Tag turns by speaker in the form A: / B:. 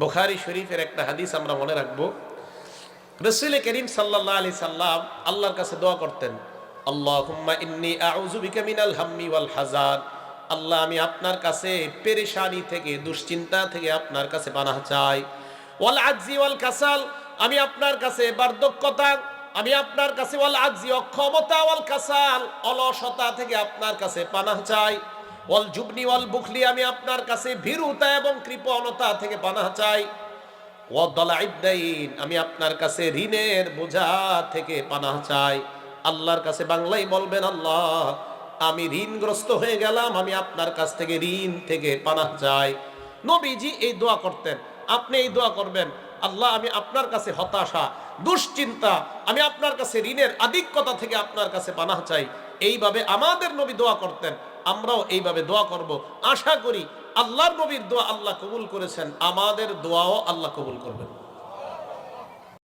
A: বুখারী শরীফের একটা হাদিস আমরা মনে রাখবো। রাসূল করিম সাল্লাল্লাহু আলাইহি সাল্লাম আল্লাহর কাছে দোয়া করতেন, আল্লাহুম্মা ইন্নী আউযু বিকা মিনাল হাম্মি ওয়াল হাযান। আল্লাহ, আমি আপনার কাছে পেরেশানি থেকে, দুশ্চিন্তা থেকে আপনার কাছে পানাহ চাই। ওয়াল আজজি ওয়াল কাসাল, আমি আপনার কাছে বার্ধক্যতা, আমি আপনার কাছে ওয়াল আজজি অক্ষমতা, ওয়াল কাসাল অলসতা থেকে আপনার কাছে পানাহ চাই। ওয়াল জুবনি ওয়াল বুখলি, আমি আপনার কাছে ভীরুতা এবং কৃপণতা থেকে পানাহ চাই। ওয়াদালাইদ্দাইন, আমি আপনার কাছে ঋণের বোঝা থেকে পানাহ চাই। আল্লাহর কাছে বাংলায় বলবেন, আল্লাহ, আমি ঋণগ্রস্ত হয়ে গেলাম, আমি আপনার কাছ থেকে ঋণ থেকে পানাহ চাই। নবীজি এই দোয়া করতেন, আপনি এই দোয়া করবেন, আল্লাহ, আমি আপনার কাছে হতাশা, দুশ্চিন্তা, আমি আপনার কাছে ঋণের আধিক্যতা থেকে আপনার কাছে পানাহ চাই। এইভাবে আমাদের নবী দোয়া করতেন, আমরাও এইভাবে দোয়া করব। আশা করি আল্লাহর নবীর দোয়া আল্লাহ কবুল করেছেন, আমাদের দোয়াও আল্লাহ কবুল করবেন।